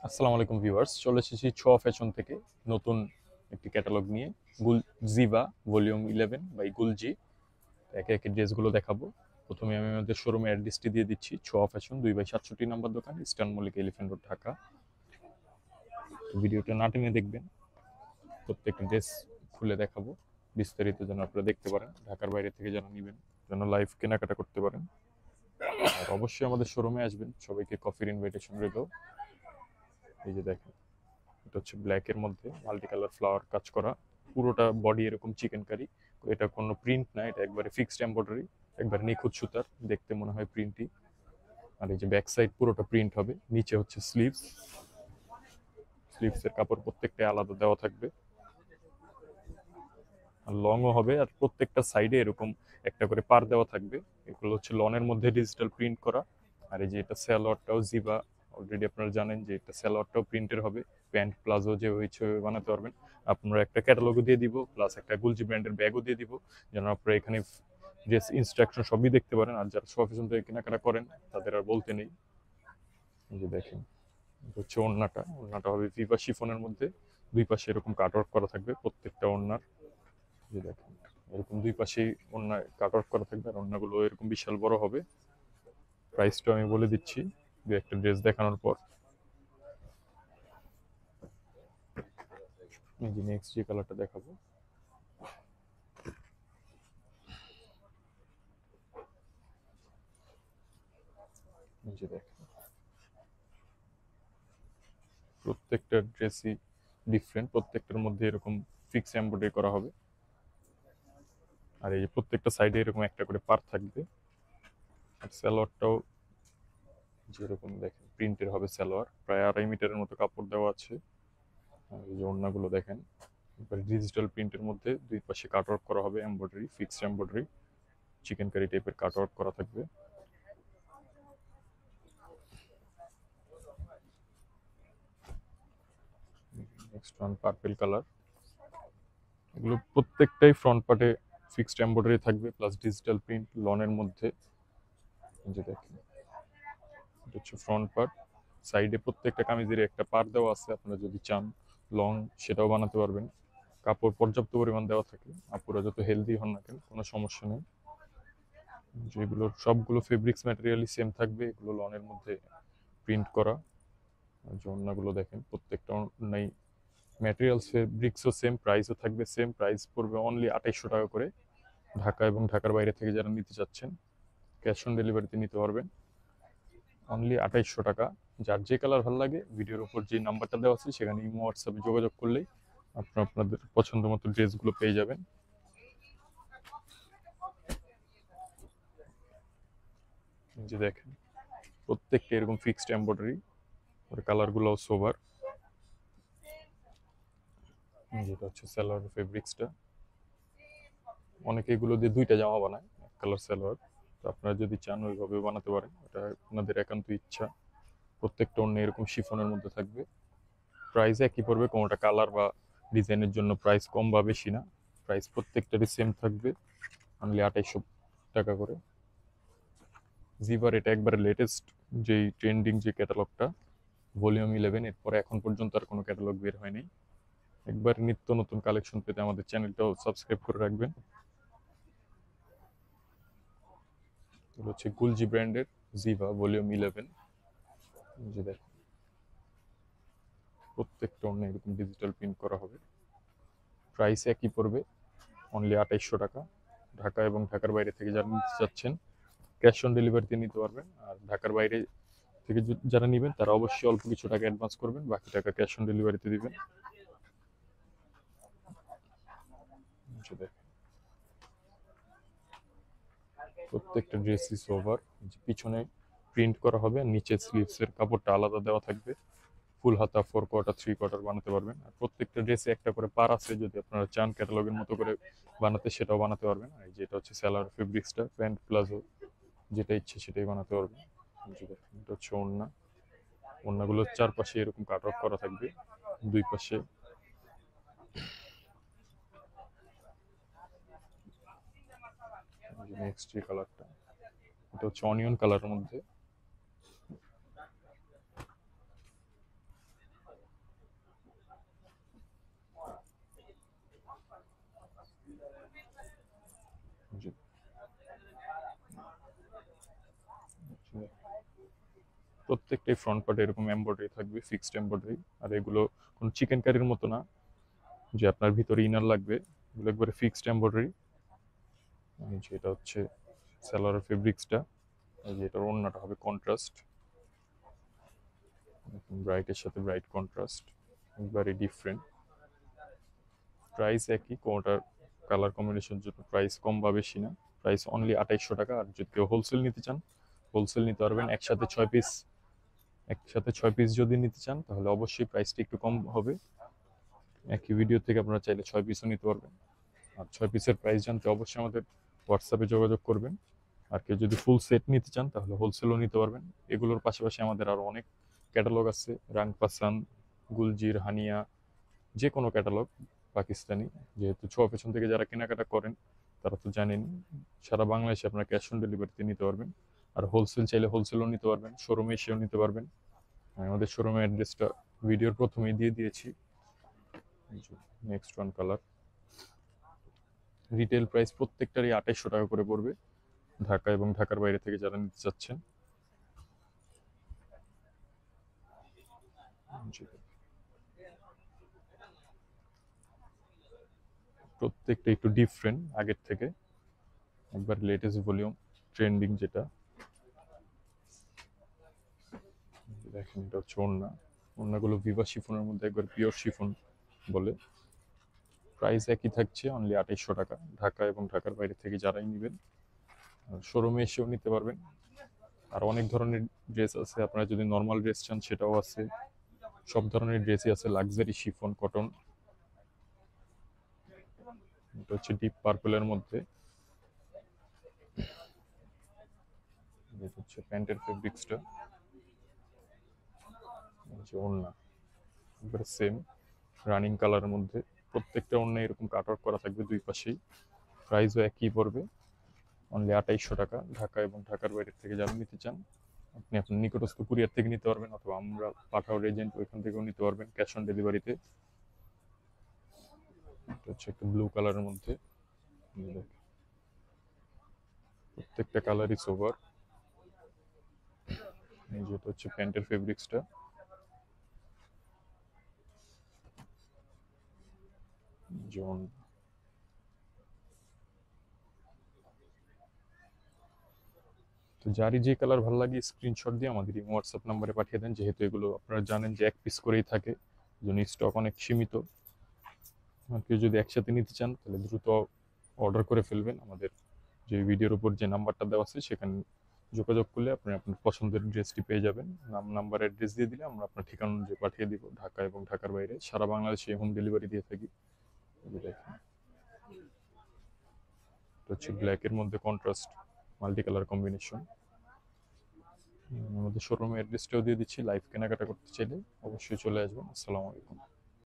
আসসালামু আলাইকুম ভিউয়ার্স, চলে এসেছি ছোঁয়া ফ্যাশন থেকে নতুন একটি ক্যাটালগ নিয়ে। গুল জিভা ভলিউম 11 বাই গুলজি। একে একে ড্রেসগুলো দেখাবো। প্রথমে আমি আমাদের শোরুমের অ্যাড্রেসটি দিয়ে দিচ্ছি। ছোঁয়া ফ্যাশন 2/67 নম্বর দোকান, eastern Mallik, elephant road, Dhaka. তো ভিডিওটা না টেনে দেখবেন, প্রত্যেকটা ড্রেস খুলে দেখাবো বিস্তারিত, যেন আপনারা দেখতে পারেন। ঢাকার বাইরে থেকে যেন নেবেন, যেন লাইভ কেনাকাটা করতে পারেন। আর অবশ্যই আমাদের শোরুমে আসবেন। সবাইকে কফির ইনভাইটেশন রইল। এই যে দেখেন, এটা হচ্ছে ব্ল্যাকের মধ্যে মাল্টি কালার ফ্লাওয়ার কাজ করা, পুরোটা বডি এরকম চিকেন কারি। এটা কোনো প্রিন্ট না, এটা একবারে ফিক্সড এমব্রয়ডারি, একবার নিখুঁত সুতার, দেখতে মনে হয় প্রিন্টই। আর এই যে ব্যাক সাইড পুরোটা প্রিন্ট হবে। নিচে হচ্ছে স্লিভস, স্লিভসের কাপড় প্রত্যেকটা আলাদা দেওয়া থাকবে, আর লংও হবে। আর প্রত্যেকটা সাইডে এরকম একটা করে পার দেওয়া থাকবে। এগুলো হচ্ছে লনের মধ্যে ডিজিটাল প্রিন্ট করা। আর এই যে এটা স্যালোয়ারটাও জিবা, অলরেডি আপনারা জানেন যে এটা স্যালোয়ারটাও প্রিন্টের হবে। প্যান্ট প্লাজো যে হয়েছে বানাতে পারবেন। আপনারা একটা ক্যাটালগও দিয়ে দিব, প্লাস একটা গুলজি ব্র্যান্ডের ব্যাগও দিয়ে দিব, যেন আপনারা এখানে ড্রেস ইনস্ট্রাকশন সবই দেখতে পারেন। আর যারা সফিসন থেকে কেনাকাটা করেন তাদের আর বলতে নেই। এই যে দেখেন, এটা হচ্ছে ওড়নাটা। ওড়নাটা হবে ভিভা শিফনের মধ্যে, দুই পাশে এরকম কাট ওয়ার্ক করা থাকবে প্রত্যেকটা ওড়নার। যে দেখেন, এরকম দুই পাশেই ওড়না কাট ওয়ার্ক করা থাকবে, আর ওড়নাগুলো এরকম বিশাল বড় হবে। প্রাইসটা আমি বলে দিচ্ছি দু একটা ড্রেস দেখানোর পর। এই যে নেক্সট যে কালারটা দেখাবো, এই যে দেখেন, প্রত্যেকটা ড্রেসই ডিফারেন্ট, প্রত্যেকটার মধ্যে এরকম ফিক্স এমব্রয়ডারি করা হবে। আর এই যে প্রত্যেকটা সাইডে এরকম একটা করে পার থাকবে। আর সালোয়ারটাও যেরকম দেখেন প্রিন্টের হবে, সালোয়ার প্রায় 2.5 মিটারের মতো কাপড় দেওয়া আছে। আর এই যে ওড়নাগুলো দেখেন, ডিজিটাল প্রিন্টের মধ্যে দুই পাশে কাটওয়ার্ক করা হবে, embroidery, fixed embroidery, chikankari টাইপের কাটওয়ার্ক করা থাকবে। Next one purple colour. এগুলো প্রত্যেকটাই ফ্রন্ট পার্টে ফিক্সড এমব্রয়ডারি থাকবে, প্লাস ডিজিটাল প্রিন্ট লনের মধ্যে। এই যে দেখেন, এটা হচ্ছে ফ্রন্ট পার্ট। সাইডে প্রত্যেকটা কামিজের একটা পার দেওয়া আছে, আপনারা যদি চান লং সেটাও বানাতে পারবেন। কাপড় পর্যাপ্ত পরিমাণ দেওয়া থাকে, আপুরা যত হেলদি হন না কেন কোনো সমস্যা নেই। যেগুলোর সবগুলো ফেব্রিক্স ম্যাটেরিয়ালই সেম থাকবে, এগুলো লনের মধ্যে প্রিন্ট করা। আর যে ওড়নাগুলো দেখেন, প্রত্যেকটা ওড়নাই ম্যাটেরিয়ালস ফেব্রিক্সও সেম, প্রাইসও থাকবে সেম। প্রাইস পড়বে অনলি 2800 টাকা করে। ঢাকা এবং ঢাকার বাইরে থেকে যারা নিতে চাচ্ছেন ক্যাশ অন ডেলিভারিতে নিতে পারবেন, অনলি 2800 টাকা। যার যে কালার ভালো লাগে, ভিডিওর উপর যে নাম্বারটা দেওয়া আছে সেখানে ইমো হোয়াটসঅ্যাপে যোগাযোগ করলেই আপনারা আপনাদের পছন্দ মতো ড্রেসগুলো পেয়ে যাবেন। এই যে দেখেন, প্রত্যেকটা এরকম ফিক্সড এমব্রয়ডারি, আর কালারগুলোও সোবার। যেটা হচ্ছে সালোয়ার ফেব্রিক্সটা, অনেকে এগুলো দিয়ে দুইটা জামা বানায়, এক কালার সালোয়ার। তো আপনারা যদি চান ওইভাবেও বানাতে পারেন, এটা আপনাদের একান্ত ইচ্ছা। প্রত্যেকটা অন্য এরকম শিফনের মধ্যে থাকবে। প্রাইস একই পড়বে, কোনোটা কালার বা ডিজাইনের জন্য প্রাইস কম বা বেশি না। প্রাইস প্রত্যেকটারই সেম থাকবে, অনলি 2800 টাকা করে। জিভার এটা একবারে লেটেস্ট যেই ট্রেন্ডিং যে ক্যাটালগটা, ভলিউম 11, এরপরে এখন পর্যন্ত আর কোনো ক্যাটালগ বের হয়নি। একবার নিত্য নতুন কালেকশন পেতে আমাদের চ্যানেলটাও সাবস্ক্রাইব করে রাখবেন। এগুলো হচ্ছে গুলজি ব্র্যান্ডের জিভা ভলিউম 11। যে দেখেন, প্রত্যেকটা অন্য এরকম ডিজিটাল প্রিন্ট করা হবে। প্রাইস একই পড়বে, অনলি 2800 টাকা। ঢাকা এবং ঢাকার বাইরে থেকে যারা নিতে চাচ্ছেন ক্যাশ অন ডেলিভারিতে নিতে পারবেন। আর ঢাকার বাইরে থেকে যারা নেবেন তারা অবশ্যই অল্প কিছু টাকা অ্যাডভান্স করবেন, বাকি টাকা ক্যাশ অন ডেলিভারিতে দিবেন। যে দেখেন, প্রত্যেকটা ড্রেসই ওভার, পিছনে প্রিন্ট করা হবে, আর নিচে স্লিভসের কাপড়টা আলাদা দেওয়া থাকবে। ফুল হাতা, 4 কোয়ার্টার, 3 কোয়ার্টার বানাতে পারবেন। আর প্রত্যেকটা ড্রেসে একটা করে পার আছে, যদি আপনারা চান ক্যাটালগের মতো করে বানাতে সেটাও বানাতে পারবেন। আর যেটা হচ্ছে স্যালোয়ার ফেব্রিক্সটা, প্যান্ট প্লাজো যেটা ইচ্ছে সেটাই বানাতে পারবেন। এটা হচ্ছে ওড়না। ওড়নাগুলোর চারপাশে এরকম কাট অফ করা থাকবে, দুই পাশে। নেক্সট যে কালারটা, এটা হচ্ছে অনিয়ন কালারের মধ্যে। প্রত্যেকটাই ফ্রন্ট পার্টে এরকম এমব্রয়ডারি থাকবে, ফিক্সড এমব্রয়ডারি। আর এগুলো কোনো চিকেন কারির মতো না যে আপনার ভিতরে ইনার লাগবে, এগুলো একবারে ফিক্সড এমব্রয়ডারি। যেটা হচ্ছে সালোয়ারের ফেব্রিক্সটা, এই যে এটার ওড়নাটা হবে কন্ট্রাস্ট, ব্রাইটের সাথে ব্রাইট কন্ট্রাস্ট, একবারে ডিফারেন্ট। প্রাইস একই, কোনোটার কালার কম্বিনেশন জন্য প্রাইস কম বা বেশি না। প্রাইস অনলি 2800 টাকা। আর যদি কেউ হোলসেল নিতে চান, হোলসেল নিতে পারবেন। একসাথে 6 পিস যদি নিতে চান তাহলে অবশ্যই প্রাইসটা একটু কম হবে। একই ভিডিও থেকে আপনারা চাইলে 6 পিসও নিতে পারবেন। আর 6 পিসের প্রাইস জানতে অবশ্যই আমাদের হোয়াটসঅ্যাপে যোগাযোগ করবেন। আর কেউ যদি ফুল সেট নিতে চান তাহলে হোলসেলও নিতে পারবেন। এগুলোর পাশাপাশি আমাদের আরও অনেক ক্যাটালগ আছে, রাংপাসান, গুলজির, হানিয়া, যে কোনো ক্যাটালগ পাকিস্তানি। যেহেতু ছোঁয়া পেছন থেকে যারা কেনাকাটা করেন তারা তো জানেন, সারা বাংলাদেশে আপনারা ক্যাশ অন ডেলিভারিতে নিতে পারবেন। আর হোলসেল চাইলে হোলসেলও নিতে পারবেন, শোরুমে এসেও নিতে পারবেন। আমি আমাদের শোরুমের অ্যাড্রেসটা ভিডিওর প্রথমেই দিয়ে দিয়েছি। Next one colour, retail price প্রত্যেকটারই 2800 টাকা করে পড়বে, ঢাকা এবং ঢাকার বাইরে থেকে যারা নিতে চাচ্ছেন। প্রত্যেকটা একটু ডিফারেন্ট আগের থেকে, একবার লেটেস্ট ভলিউম, ট্রেন্ডিং যেটা। দেখেন এটা হচ্ছে ওড়না, ওড়নাগুলো ভিভা শিফনের মধ্যে একবার পিওর শিফন বলে। প্রাইস একই থাকছে, অনলি 2800 টাকা, ঢাকা এবং ঢাকার বাইরে থেকে যারাই নেবেন। শোরুমে এসেও নিতে পারবেন। আর অনেক ধরনের ড্রেস আছে, আপনারা যদি নর্মাল ড্রেস চান সেটাও আছে, সব ধরনের ড্রেসই আছে, লাক্সারি শিফন কটন। এটা হচ্ছে ডিপ পার্পলের মধ্যে, এটা হচ্ছে প্যান্টের ফেব্রিক্সটা, হচ্ছে ওড়না একবারে সেম রানিং কালারের মধ্যে। প্রত্যেকটা ওড়না এরকম কাটওয়ার্ক করা থাকবে দুই পাশেই। প্রাইসও একই পড়বে, অনলি 2800 টাকা। ঢাকা এবং ঢাকার বাইরে থেকে যারা নিতে চান আপনি আপনার নিকটস্থ কুরিয়ার থেকে নিতে পারবেন, অথবা আমরা পাঠাওয়ার এজেন্ট ওইখান থেকেও নিতে পারবেন ক্যাশ অন ডেলিভারিতে। এটা হচ্ছে একটা ব্লু কালারের মধ্যে, প্রত্যেকটা কালারই সোভার। এই যেটা হচ্ছে প্যান্টের ফেব্রিক্সটা, যেমন তো যারই যে কালার ভালো লাগে স্ক্রিনশট দিয়ে আমাদের এই হোয়াটসঅ্যাপ নাম্বারে পাঠিয়ে দেন। যেহেতু এগুলো আপনারা জানেন যে 1 পিস করেই থাকে, জন্য স্টক অনেক সীমিত। আর কেউ যদি একসাথে নিতে চান তাহলে দ্রুত অর্ডার করে ফেলবেন। আমাদের যে ভিডিওর উপর যে নাম্বারটা দেওয়া আছে সেখানে যোগাযোগ করলে আপনি আপনার পছন্দের ড্রেসটি পেয়ে যাবেন। নাম, নাম্বার, অ্যাড্রেস দিয়ে দিলে আমরা আপনার ঠিকানা অনুযায়ী পাঠিয়ে দিব। ঢাকা এবং ঢাকার বাইরে সারা বাংলাদেশে হোম ডেলিভারি দিয়ে থাকি। দেখেন এটা হচ্ছে ব্ল্যাকের মধ্যে কন্ট্রাস্ট মাল্টি কালার কম্বিনেশন। আমাদের শোরুমের অ্যাড্রেসটাও দিয়ে দিচ্ছি, লাইভ কেনাকাটা করতে চাইলে অবশ্যই চলে আসবেন। আসসালামু আলাইকুম।